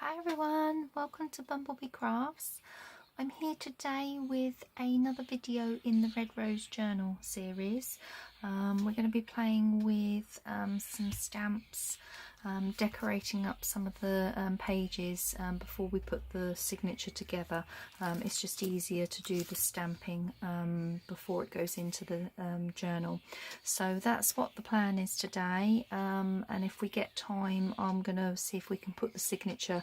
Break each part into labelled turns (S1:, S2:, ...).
S1: Hi everyone, welcome to BumbleBeeCrafts. I'm here today with another video in the Red Rose Journal series. We're going to be playing with some stamps, decorating up some of the pages before we put the signature together. It's just easier to do the stamping before it goes into the journal. So that's what the plan is today, and if we get time I'm going to see if we can put the signature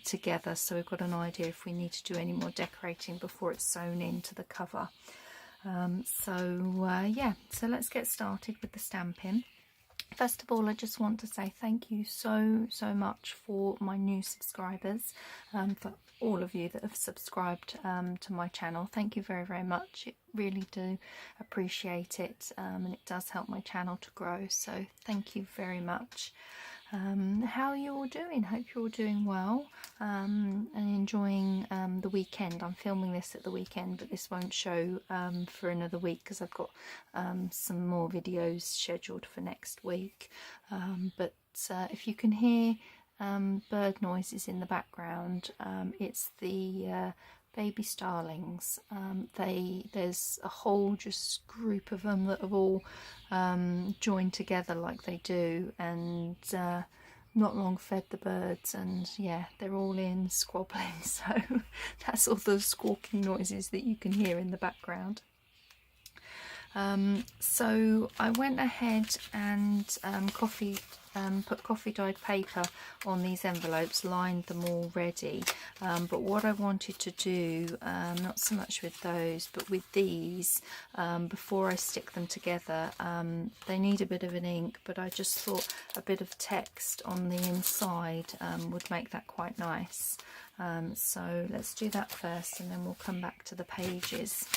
S1: together, so we've got an idea if we need to do any more decorating before it's sewn into the cover. Yeah, so let's get started with the stamping. First of all, I just want to say thank you so much for my new subscribers, for all of you that have subscribed to my channel. Thank you very much. It really do appreciate it, and it does help my channel to grow, so thank you very much. How are you all doing? Hope you're all doing well and enjoying the weekend. I'm filming this at the weekend, but this won't show for another week because I've got some more videos scheduled for next week. But if you can hear bird noises in the background, it's the baby starlings. There's a whole just group of them that have all joined together like they do, and not long fed the birds, and yeah, they're all in squabbling, so that's all the squawking noises that you can hear in the background. So I went ahead and put coffee dyed paper on these envelopes, lined them already, but what I wanted to do, not so much with those but with these, before I stick them together, they need a bit of an ink, but I just thought a bit of text on the inside would make that quite nice. So let's do that first and then we'll come back to the pages.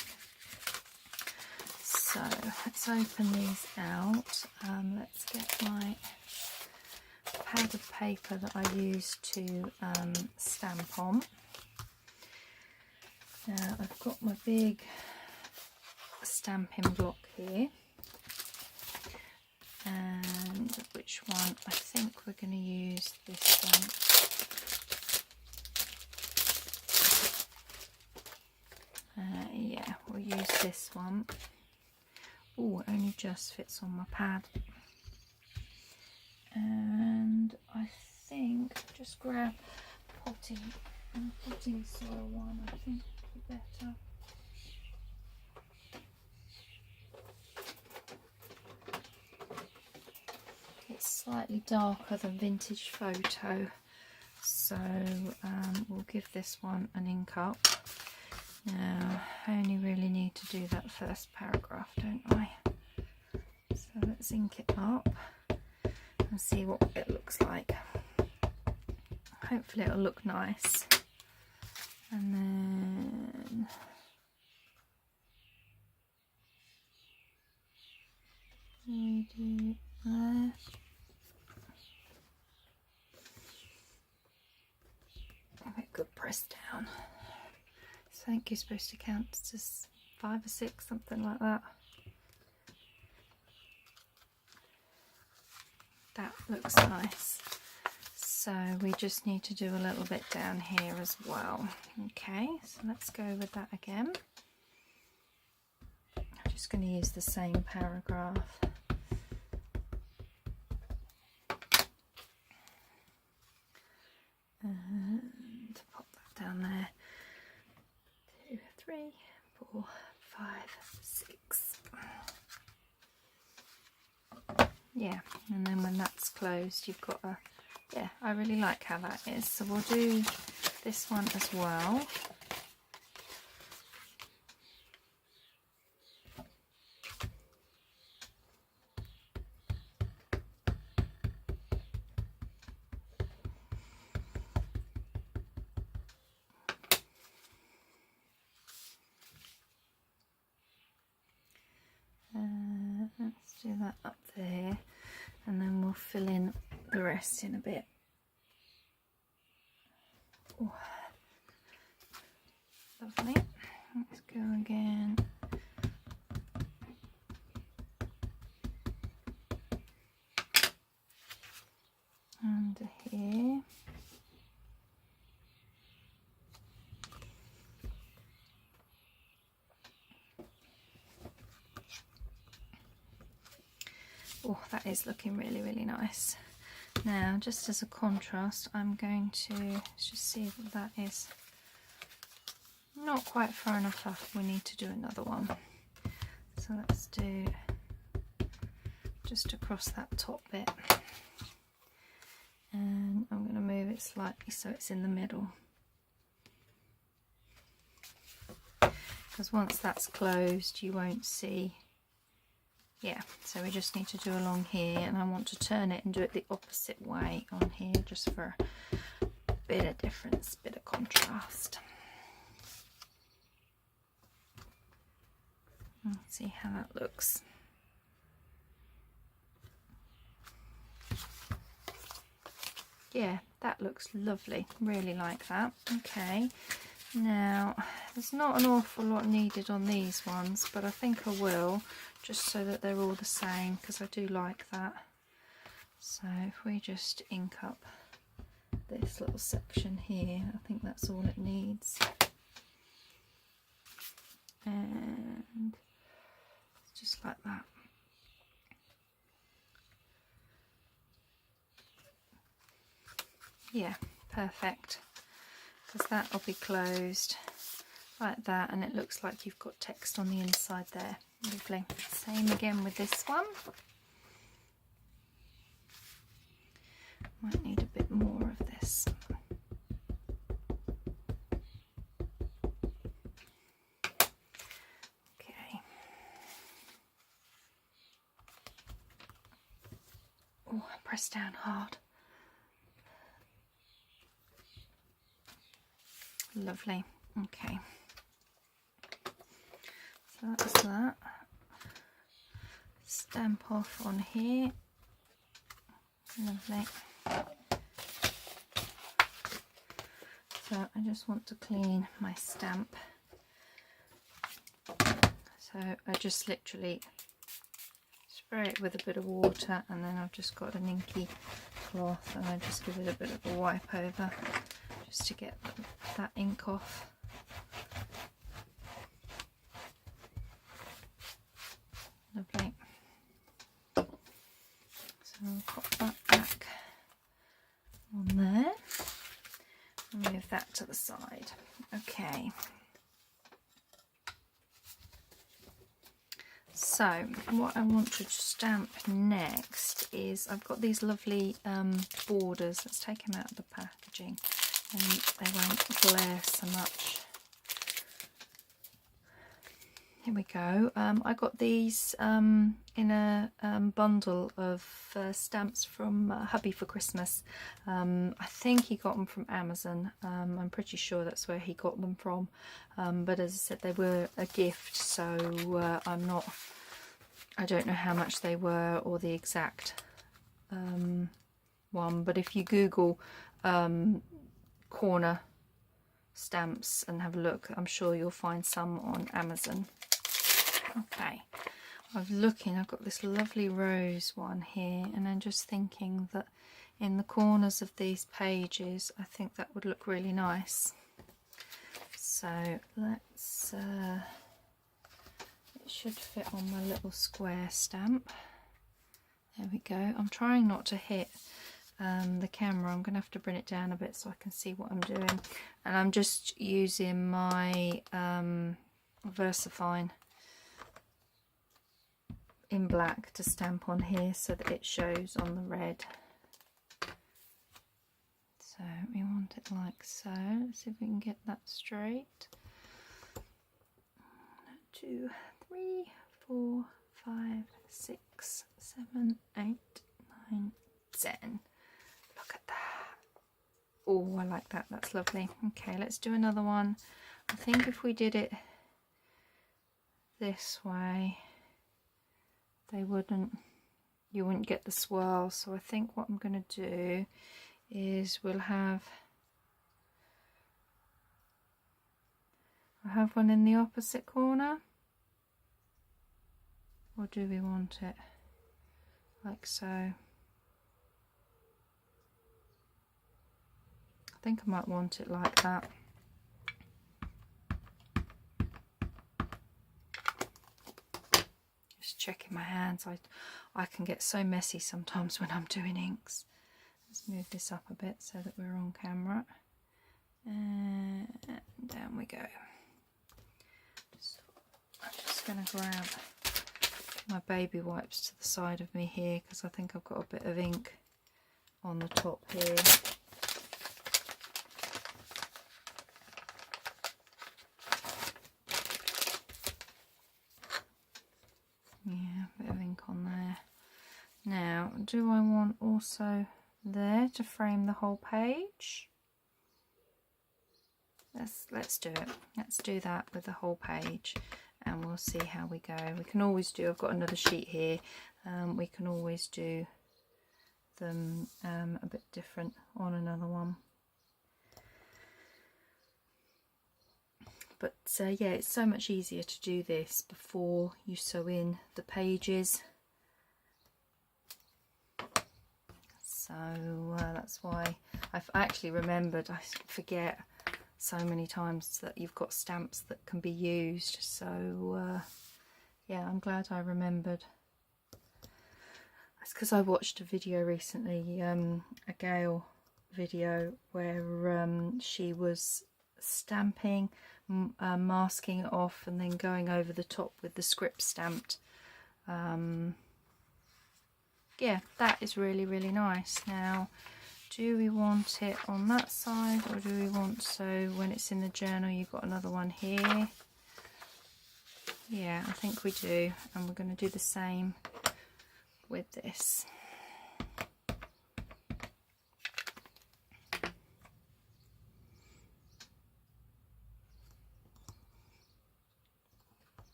S1: So let's open these out. Let's get my pad of paper that I use to stamp on. Now I've got my big stamping block here, and which one? I think we're going to use this one. Yeah, we'll use this one. Oh, it only just fits on my pad. And I think just grab potting soil one, I think would be better. It's slightly darker than Vintage Photo, so we'll give this one an ink up. Now I only really need to do that first paragraph, don't I? So let's ink it up and see what it looks like. Hopefully it'll look nice. And then we do there. Have a good press down. So I think you're supposed to count to 5 or 6, something like that. That looks nice. So we just need to do a little bit down here as well. Okay, so let's go with that again. I'm just going to use the same paragraph. And pop that down there. 2, 3, 4, 5, 6. Yeah, and then when that's closed you've got a, yeah, I really like how that is. So we'll do this one as well. Let's do that up there, and then we'll fill in the rest in a bit. Ooh. Lovely. Let's go again. Under here. Oh, that is looking really, really nice. Now, just as a contrast, I'm going to just see that that is not quite far enough up. We need to do another one. So let's do just across that top bit. And I'm going to move it slightly so it's in the middle. Because once that's closed, you won't see. Yeah, so we just need to do along here, and I want to turn it and do it the opposite way on here, just for a bit of difference, bit of contrast. Let's see how that looks. Yeah, that looks lovely. Really like that. Okay, now there's not an awful lot needed on these ones, but I think I will, just so that they're all the same, because I do like that. So if we just ink up this little section here, I think that's all it needs. And just like that. Yeah, perfect, because that will be closed like that, and it looks like you've got text on the inside there. Lovely. Same again with this one. Might need a bit more of this. Okay. Oh, press down hard. Lovely. Okay, so that's that. Stamp off on here. Lovely. So I just want to clean my stamp, so I just literally spray it with a bit of water, and then I've just got an inky cloth, and I just give it a bit of a wipe over just to get that ink off. Lovely. So I'll pop that back on there and move that to the side. Okay. So what I want to stamp next is, I've got these lovely borders. Let's take them out of the packaging and they won't glare so much. Here we go. I got these in a bundle of stamps from hubby for Christmas. I think he got them from Amazon. I'm pretty sure that's where he got them from. But as I said, they were a gift, so I don't know how much they were or the exact one. But if you Google corner stamps and have a look, I'm sure you'll find some on Amazon. Okay, I've got this lovely rose one here, and I'm just thinking that in the corners of these pages I think that would look really nice. So let's it should fit on my little square stamp. There we go. I'm trying not to hit the camera. I'm gonna have to bring it down a bit so I can see what I'm doing, and I'm just using my VersaFine in black to stamp on here so that it shows on the red. So we want it like so. Let's see if we can get that straight. 1, 2, 3, 4, 5, 6, 7, 8, 9, 10. Look at that. Oh, I like that. That's lovely. Okay, let's do another one. I think if we did it this way, you wouldn't get the swirl. So I think what I'm going to do is I'll have one in the opposite corner, or do we want it like so? I think I might want it like that. Just checking my hands. I can get so messy sometimes when I'm doing inks. Let's move this up a bit so that we're on camera. And down we go. So I'm just going to grab my baby wipes to the side of me here, because I think I've got a bit of ink on the top here. Yeah, a bit of ink on there. Now, do I want also there to frame the whole page? Let's do it. Let's do that with the whole page, and we'll see how we go. We can always do, I've got another sheet here, we can always do them a bit different on another one. But yeah, it's so much easier to do this before you sew in the pages. So that's why I've actually remembered, I forget so many times that you've got stamps that can be used. So yeah, I'm glad I remembered. It's because I watched a video recently, a Gail video, where she was stamping, masking it off, and then going over the top with the script stamped. Yeah, that is really, really nice. Now, do we want it on that side, or do we want, so when it's in the journal you've got another one here? Yeah, I think we do, and we're going to do the same with this.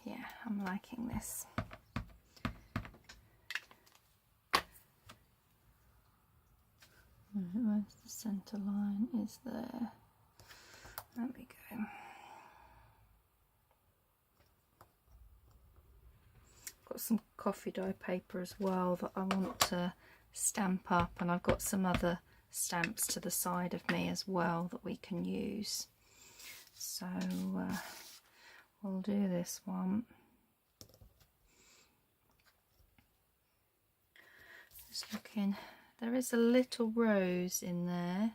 S1: Yeah, I'm liking this. Where's the centre line? Is there? There we go. Got some coffee dye paper as well that I want to stamp up, and I've got some other stamps to the side of me as well that we can use. So we'll do this one. Just looking, there is a little rose in there,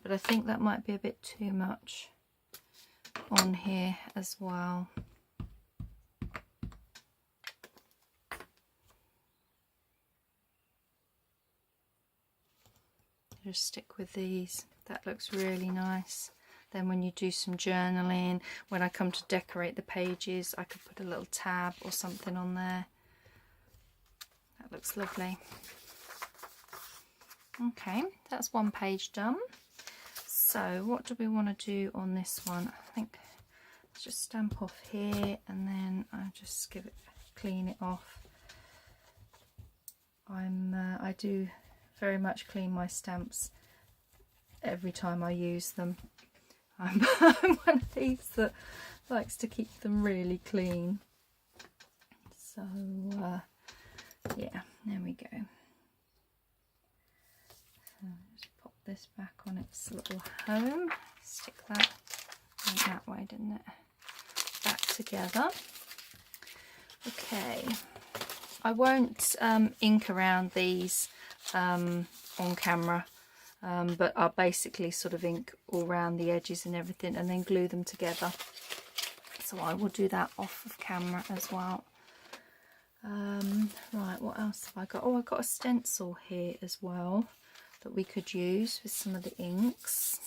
S1: but I think that might be a bit too much on here as well. Just stick with these. That looks really nice. Then when you do some journaling, when I come to decorate the pages, I could put a little tab or something on there. That looks lovely. Okay, that's one page done. So what do we want to do on this one? I think let's just stamp off here, and then I'll just clean it off. I do very much clean my stamps every time I use them. I'm one of these that likes to keep them really clean. So yeah, there we go. So just pop this back on its little home. Stick that went that way, didn't it? Back together. Okay, I won't ink around these on camera, but I'll basically sort of ink all around the edges and everything, and then glue them together. So I will do that off of camera as well. Right, what else have I got? Oh, I've got a stencil here as well that we could use with some of the inks.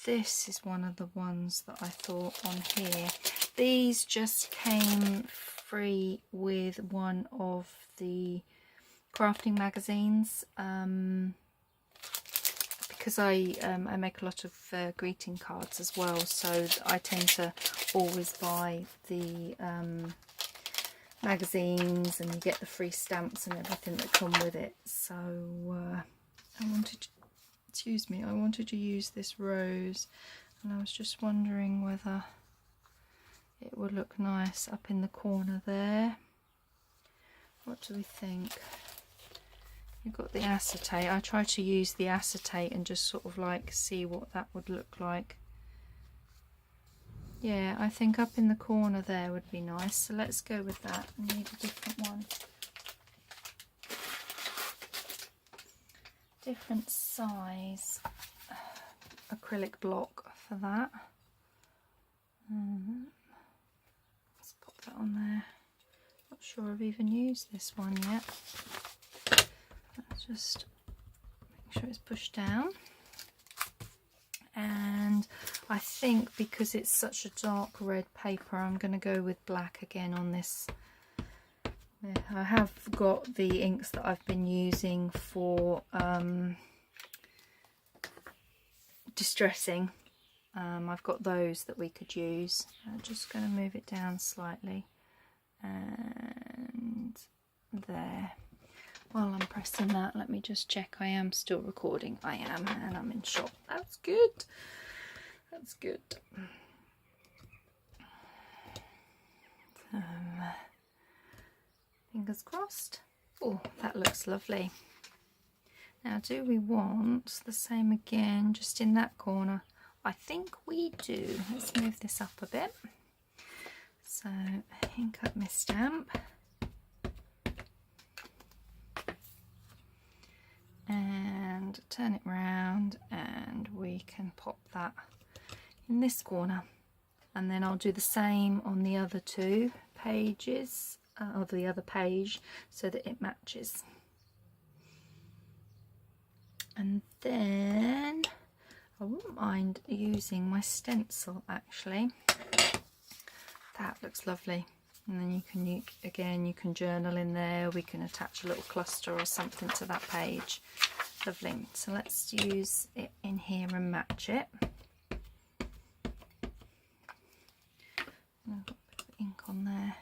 S1: This is one of the ones that I thought on here. These just came free with one of the crafting magazines, because I make a lot of greeting cards as well, so I tend to always buy the magazines, and you get the free stamps and everything that come with it. So I wanted to use this rose, and I was just wondering whether it would look nice up in the corner there. What do we think? You've got the acetate. I try to use the acetate and just sort of like see what that would look like. Yeah, I think up in the corner there would be nice. So let's go with that. I need a different one. Different size acrylic block for that. Let's pop that on there. Not sure I've even used this one yet. Let's just make sure it's pushed down. And I think because it's such a dark red paper, I'm going to go with black again on this. Yeah, I have got the inks that I've been using for distressing. I've got those that we could use. I'm just going to move it down slightly. And there. While I'm pressing that, let me just check I am still recording. I am, and I'm in shot. That's good. That's good. So, fingers crossed. Oh, that looks lovely. Now, do we want the same again, just in that corner? I think we do. Let's move this up a bit. So, ink up my stamp. And turn it round, and we can pop that in this corner. And then I'll do the same on the other two pages, or the other page, so that it matches. And then I wouldn't mind using my stencil actually. That looks lovely. And then you can, again, you can journal in there. We can attach a little cluster or something to that page. Lovely. So let's use it in here and match it. I've got a bit of ink on there.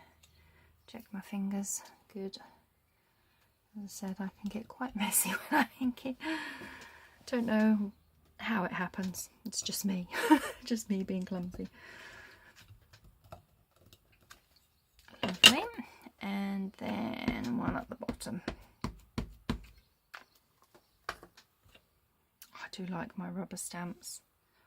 S1: Check my fingers. Good. As I said, I can get quite messy when I ink it. Don't know how it happens. It's just me. Just me being clumsy. Lovely. And then one at the bottom. I do like my rubber stamps.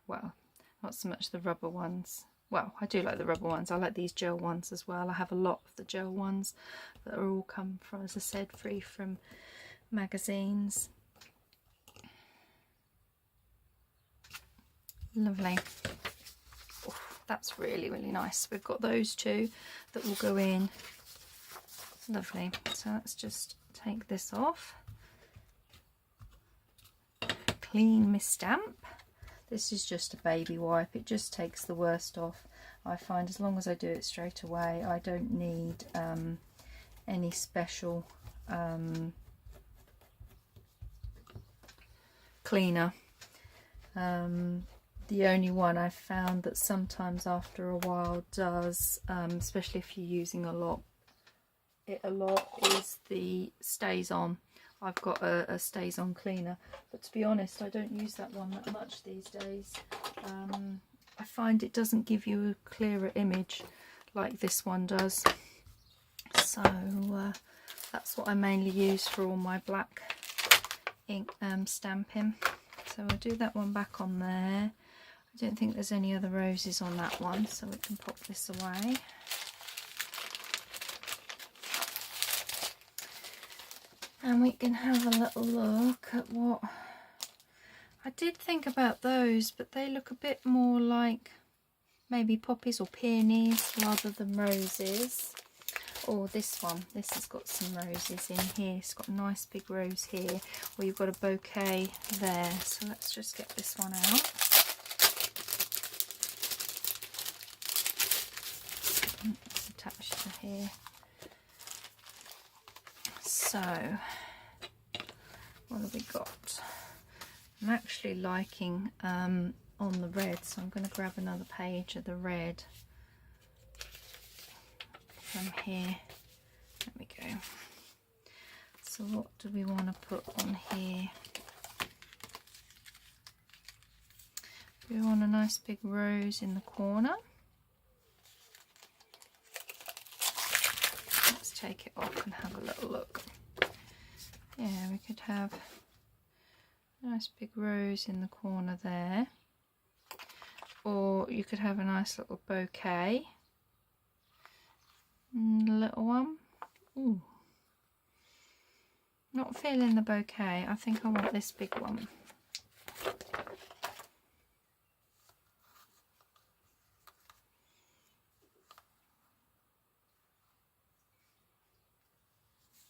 S1: Well, not so much the rubber ones. Well, I do like the rubber ones. I like these gel ones as well. I have a lot of the gel ones that are all come from, as I said, free from magazines. Lovely. Oh, that's really, really nice. We've got those two that will go in. Lovely. So let's just take this off. Clean my stamp. This is just a baby wipe. It just takes the worst off. I find as long as I do it straight away, I don't need any special cleaner. The only one I've found that sometimes after a while does, especially if you're using it a lot, is the Stays On. I've got a Stays On cleaner, but to be honest, I don't use that one that much these days. I find it doesn't give you a clearer image like this one does. So that's what I mainly use for all my black ink stamping. So we'll do that one back on there. I don't think there's any other roses on that one, so we can pop this away. And we can have a little look at what... I did think about those, but they look a bit more like maybe poppies or peonies rather than roses. Or this one. This has got some roses in here. It's got a nice big rose here. Or you've got a bouquet there. So let's just get this one out. It's attached to here. So, what have we got? I'm actually liking on the red, so I'm going to grab another page of the red from here. There we go. So what do we want to put on here? We want a nice big rose in the corner. Let's take it off and have a little look. yeah, we could have a nice big rose in the corner there, or you could have a nice little bouquet, and a little one. Ooh, not feeling the bouquet. I think I want this big one.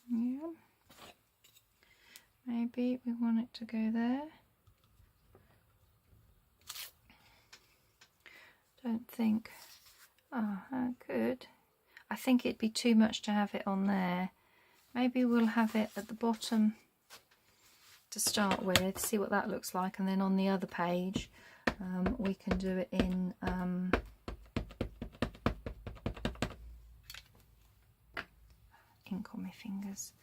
S1: Yeah, maybe we want it to go there. Don't think, oh, I could. I think it'd be too much to have it on there. Maybe we'll have it at the bottom to start with, see what that looks like, and then on the other page we can do it in ink on my fingers.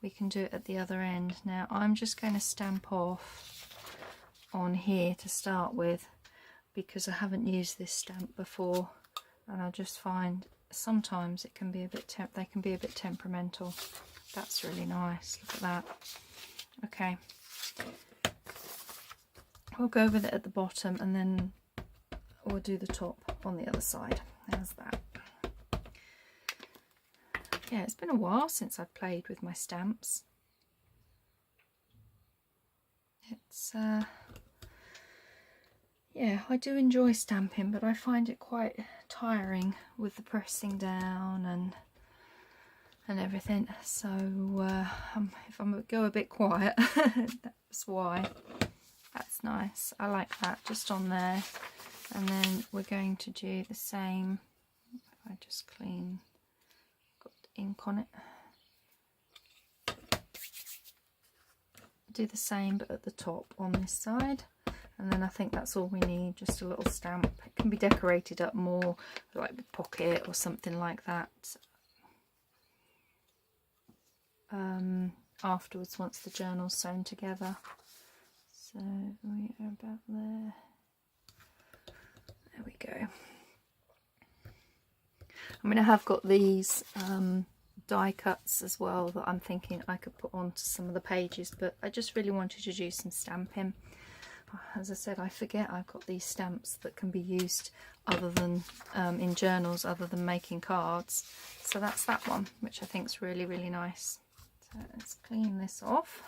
S1: We can do it at the other end. Now I'm just going to stamp off on here to start with, because I haven't used this stamp before, and I just find sometimes it can be a bit they can be a bit temperamental. That's really nice. Look at that. Okay, we'll go with it at the bottom, and then we'll do the top on the other side. There's that. Yeah, it's been a while since I've played with my stamps. It's yeah, I do enjoy stamping, but I find it quite tiring with the pressing down and everything. So if I'm go a bit quiet, that's why. That's nice. I like that, just on there. And then we're going to do the same. If I just clean, got ink on it. Do the same, but at the top on this side. And then I think that's all we need, just a little stamp. It can be decorated up more, like with pocket or something like that. Afterwards, once the journal's sewn together. So we are about there. There we go. I mean, I have got these die cuts as well that I'm thinking I could put onto some of the pages, but I just really wanted to do some stamping. As I said, I forget I've got these stamps that can be used other than in journals, other than making cards. So that's that one, which I think is really, really nice. So let's clean this off.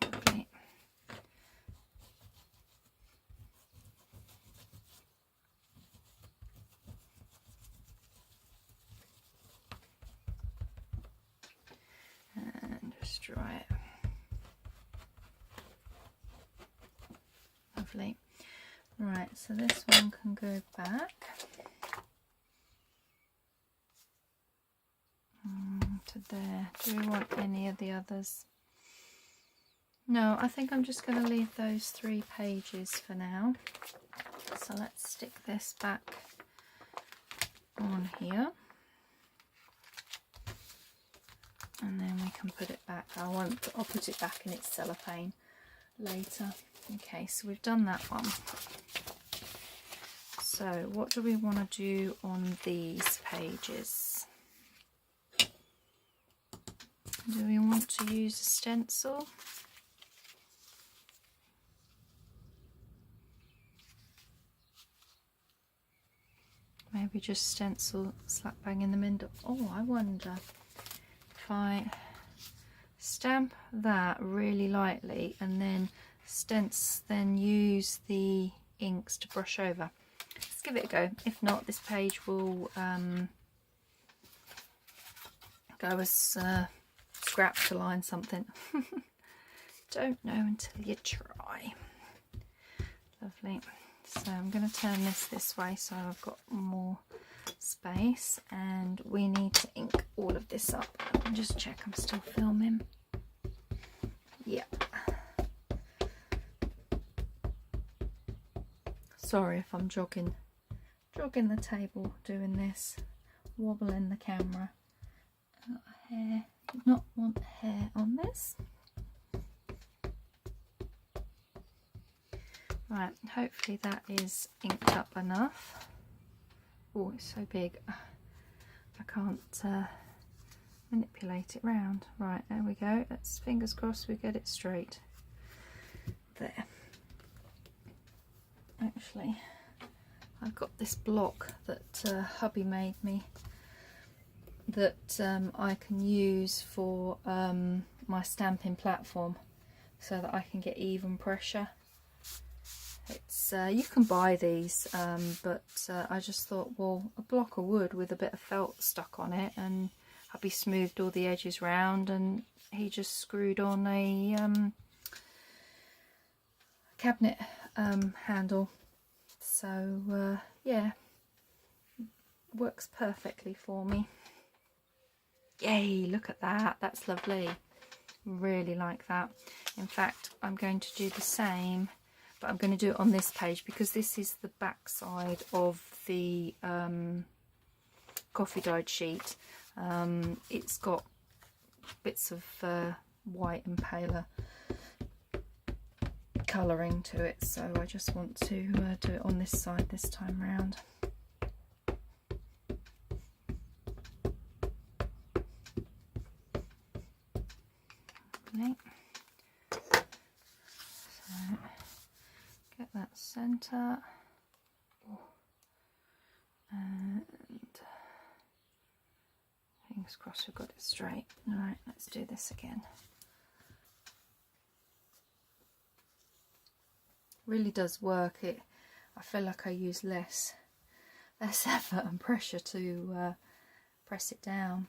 S1: Okay. And just dry it. Lovely. Right, so this one can go back to there. Do we want any of the others? No, I think I'm just going to leave those 3 pages for now. So let's stick this back on here, and then we can put it back. I'll put it back in its cellophane later. Okay, so we've done that one. So what do we want to do on these pages? Do we want to use a stencil? Maybe just stencil slap bang in the middle. Oh, I wonder if I stamp that really lightly and then use the inks to brush over. Let's give it a go. If not, this page will go as scrap to line something. Don't know until you try. Lovely. So I'm going to turn this way so I've got more space, and we need to ink all of this up. I'll just check I'm still filming. Yep. Sorry if I'm jogging the table doing this, wobbling the camera. Hair. Did not want hair on this. Right, hopefully that is inked up enough. Oh, it's so big. I manipulate it round. Right, there we go. Let's fingers crossed we get it straight. There. Actually, I've got this block that hubby made me that I can use for my stamping platform so that I can get even pressure. It's you can buy these, but I just thought, well, a block of wood with a bit of felt stuck on it, and hubby smoothed all the edges round, and he just screwed on a cabinet handle. So yeah, works perfectly for me. Yay, look at that, that's lovely. Really like that. In fact, I'm going to do the same, but I'm going to do it on this page because this is the back side of the coffee dyed sheet. It's got bits of white and paler colouring to it, so I just want to do it on this side this time round. Okay. So get that centre, and fingers crossed we've got it straight. Alright, let's do this again. Really does work. I feel like I use less effort and pressure to press it down.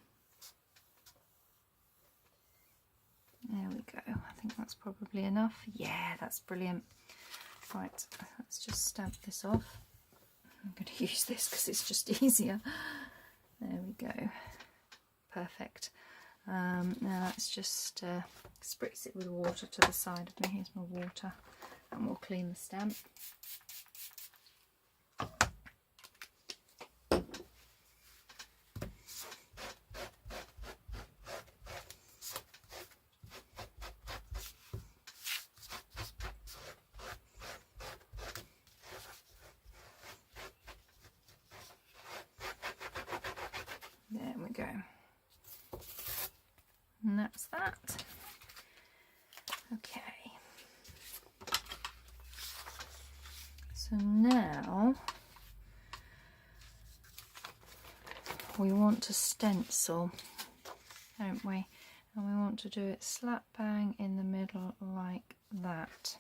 S1: There we go. I think that's probably enough. Yeah, that's brilliant. Right, let's just stamp this off. I'm going to use this because it's just easier. There we go. Perfect. Now let's just spritz it with water to the side of me. Here's my water, and we'll clean the stamp. There we go. And that's that. Okay. So now we want to stencil, don't we? And we want to do it slap bang in the middle like that.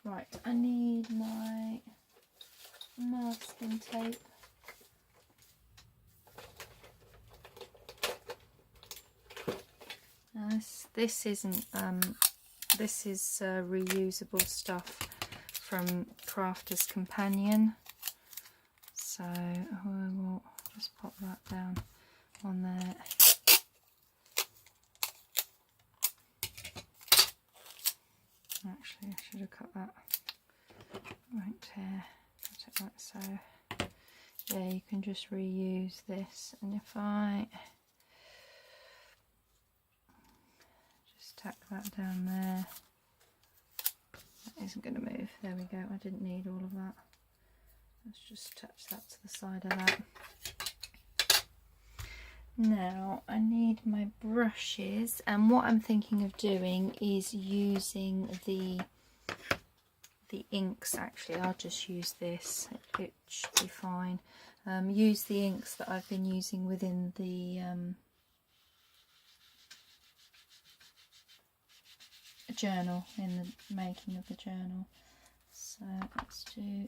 S1: Right, I need my masking tape. Now this isn't this is reusable stuff from Crafter's Companion, so I will just pop that down on there. Actually, I should have cut that right here. Cut it like so. Yeah, you can just reuse this, and if I just tack that down there, that isn't going to move. There we go. I didn't need all of that. Let's just attach that to the side of that. Now I need my brushes, and what I'm thinking of doing is using the inks. Actually, I'll just use this, it should be fine. Use the inks that I've been using within the journal, in the making of the journal. So let's do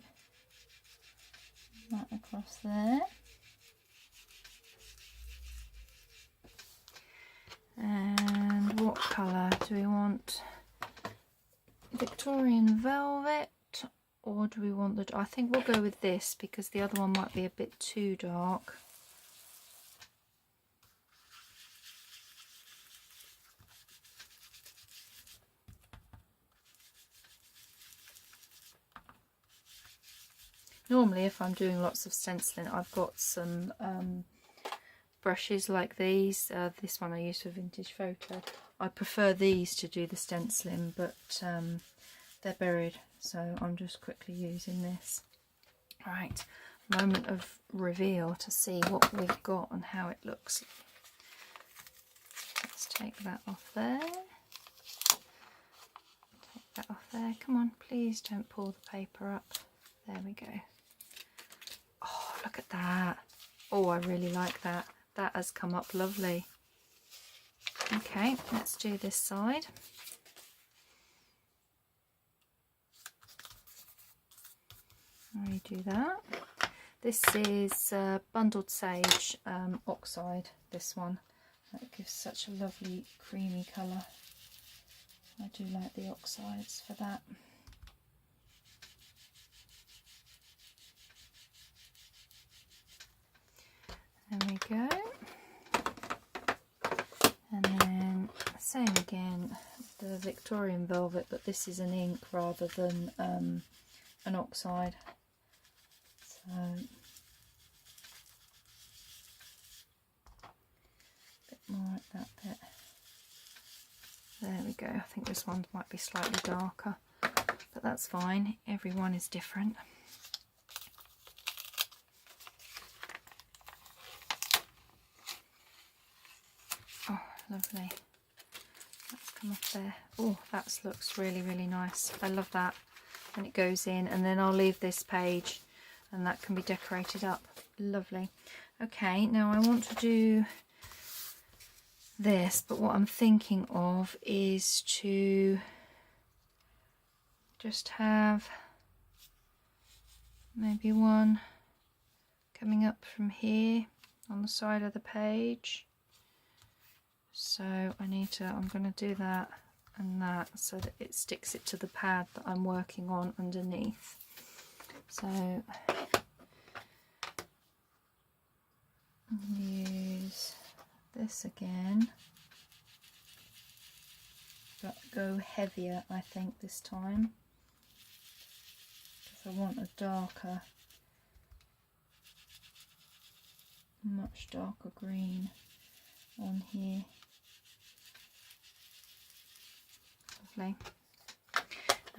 S1: that across there. And what colour do we want? Victorian velvet, or do we want the... I think we'll go with this because the other one might be a bit too dark. Normally, if I'm doing lots of stenciling, I've got some brushes like these. This one I use for Vintage Photo. I prefer these to do the stenciling, but they're buried, so I'm just quickly using this. Right, moment of reveal to see what we've got and how it looks. take that off there. Take that off there. Come on, please don't pull the paper up. There we go. Oh, look at that. Oh, I really like that. That has come up lovely. Okay, let's do this side. Redo that. This is Bundled Sage Oxide, this one. That gives such a lovely creamy colour. I do like the oxides for that. There we go. And then same again, the Victorian velvet, but this is an ink rather than an oxide. So a bit more at that bit. There we go. I think this one might be slightly darker, but that's fine. Everyone is different. Oh, lovely. That's come off there. Oh, that looks really, really nice. I love that when it goes in, and then I'll leave this page and that can be decorated up. Lovely. Okay, now I want to do this, but what I'm thinking of is to just have maybe one coming up from here on the side of the page. So I'm going to do that and that so that it sticks it to the pad that I'm working on underneath. So use this again, but go heavier I think this time, because I want a darker, much darker green on here. Lovely.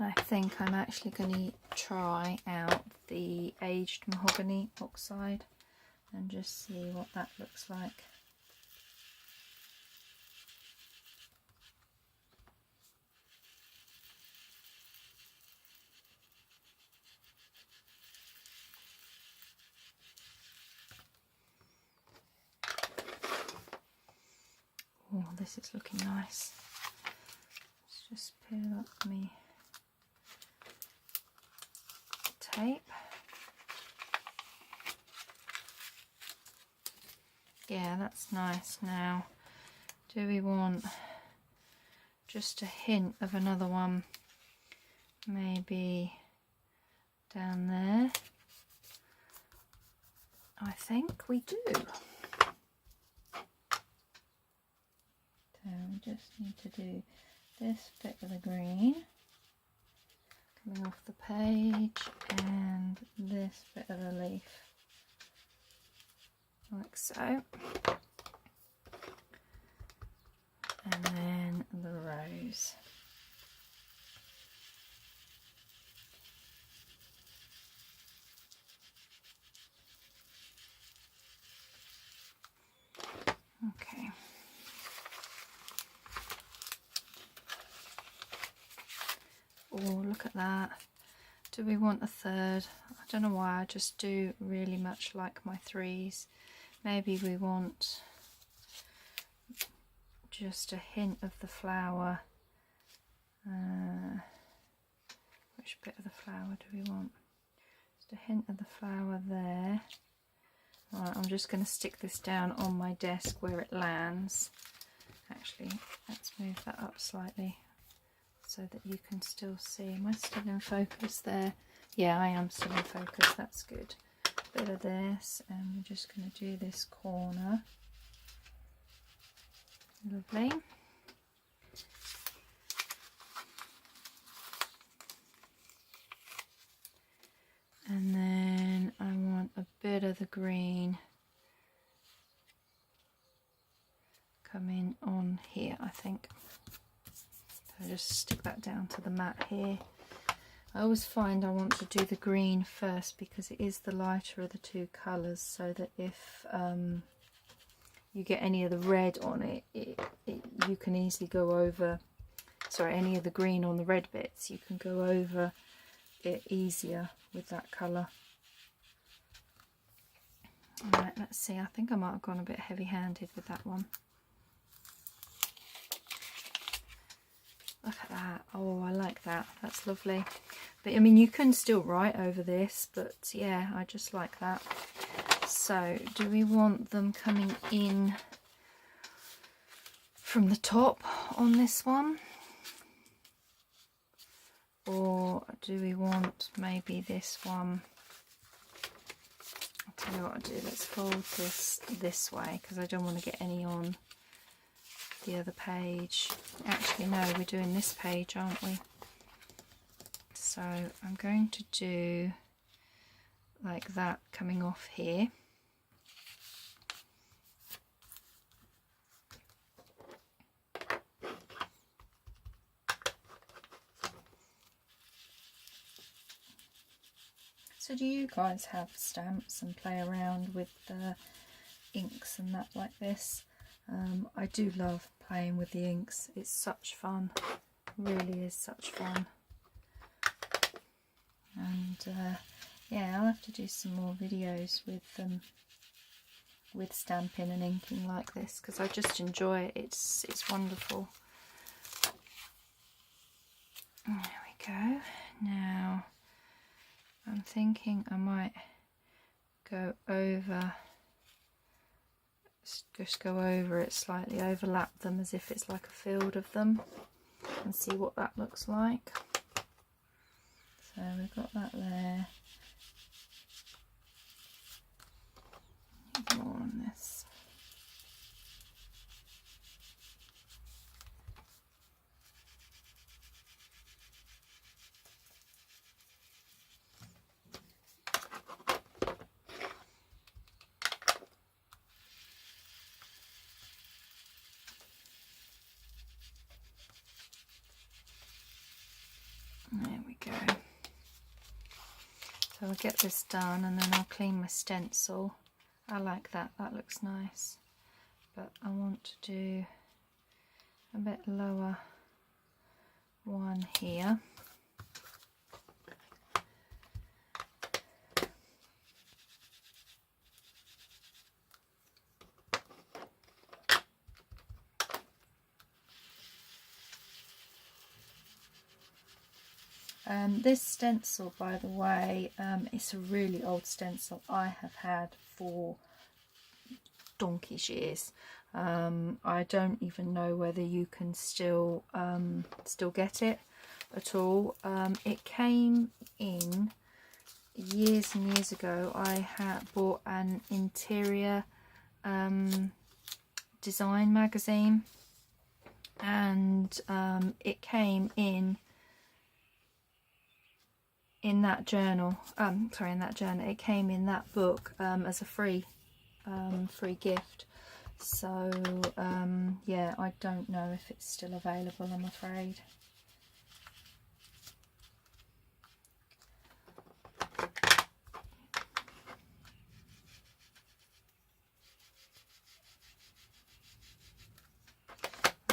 S1: I think I'm actually going to try out the aged mahogany oxide and just see what that looks like. Oh, this is looking nice. Let's just peel up me tape. Yeah, that's nice. Now, do we want just a hint of another one? Maybe down there. I think we do. So we just need to do this bit of the green coming off the page and this bit of the leaf, like so, and then the rose. Okay. Oh, look at that. Do we want a third? I don't know why, I just do really much like my threes. Maybe we want just a hint of the flower. Which bit of the flower do we want? Just a hint of the flower there. Right, I'm just going to stick this down on my desk where it lands. Actually, let's move that up slightly so that you can still see. Am I still in focus there? Yeah, I am still in focus. That's good. A bit of this, and we're just going to do this corner. Lovely. And then I want a bit of the green coming on here, I think. So just stick that down to the mat here. I always find I want to do the green first because it is the lighter of the two colours, so that if you get any of the red on it, you can easily go over, sorry, any of the green on the red bits, you can go over it easier with that colour. Alright, let's see, I think I might have gone a bit heavy-handed with that one. Look at that. Oh, I like that. That's lovely. But I mean, you can still write over this, but yeah, I just like that. So, do we want them coming in from the top on this one? Or do we want maybe this one? I'll tell you what I'll do. Let's fold this way because I don't want to get any on the other page. Actually, no, we're doing this page, aren't we? So I'm going to do like that coming off here. So do you guys have stamps and play around with the inks and that like this? I do love playing with the inks. It's such fun. It really is such fun. And yeah, I'll have to do some more videos with them, with stamping and inking like this, because I just enjoy it. It's wonderful. There we go. Now I'm thinking I might go over, just go over it slightly, overlap them as if it's like a field of them, and see what that looks like. So we've got that there. More on this. There we go. So I'll get this done and then I'll clean my stencil. I like that, that looks nice. But I want to do a bit lower one here. This stencil, by the way, it's a really old stencil I have had for donkey's years. I don't even know whether you can still get it at all. It came in years and years ago. I had bought an interior design magazine, and it came in that journal, it came in that book as a free gift. So yeah, I don't know if it's still available, I'm afraid.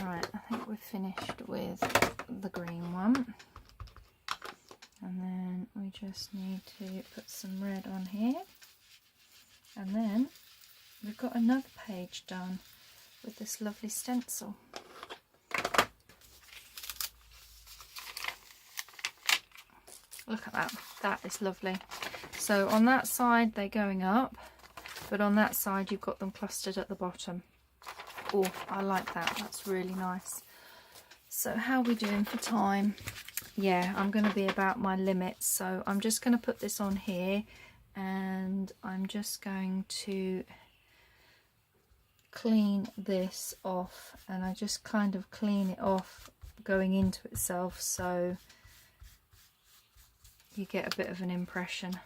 S1: Right, I think we're finished with the green one. And then we just need to put some red on here. And then we've got another page done with this lovely stencil. Look at that, that is lovely. So on that side they're going up, but on that side you've got them clustered at the bottom. Oh, I like that, that's really nice. So how are we doing for time? Yeah, I'm going to be about my limits, so I'm just going to put this on here and I'm just going to clean this off, and I just kind of clean it off going into itself so you get a bit of an impression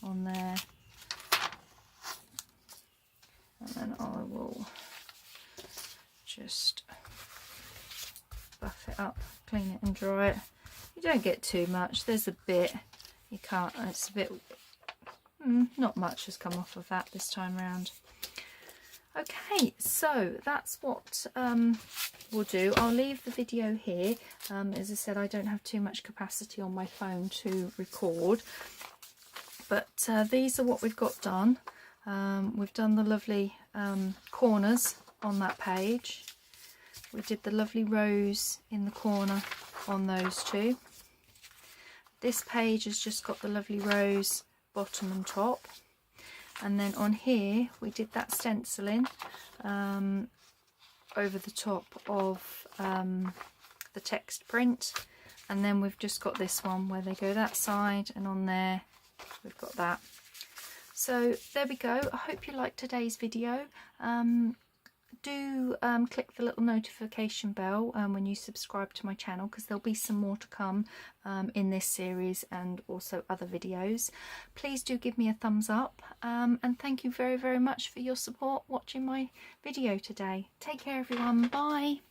S1: on there. And then I will just buff it up, clean it and dry it. You don't get too much, there's a bit, you can't, it's a bit, not much has come off of that this time round. Okay, so that's what we'll do. I'll leave the video here. As I said, I don't have too much capacity on my phone to record, but these are what we've got done. We've done the lovely corners on that page. We did the lovely rose in the corner on those two. This page has just got the lovely rose bottom and top. And then on here we did that stenciling over the top of the text print, and then we've just got this one where they go that side, and on there we've got that. So there we go. I hope you liked today's video. Do click the little notification bell when you subscribe to my channel, because there'll be some more to come in this series and also other videos. Please do give me a thumbs up, and thank you very, very much for your support watching my video today. Take care everyone. Bye.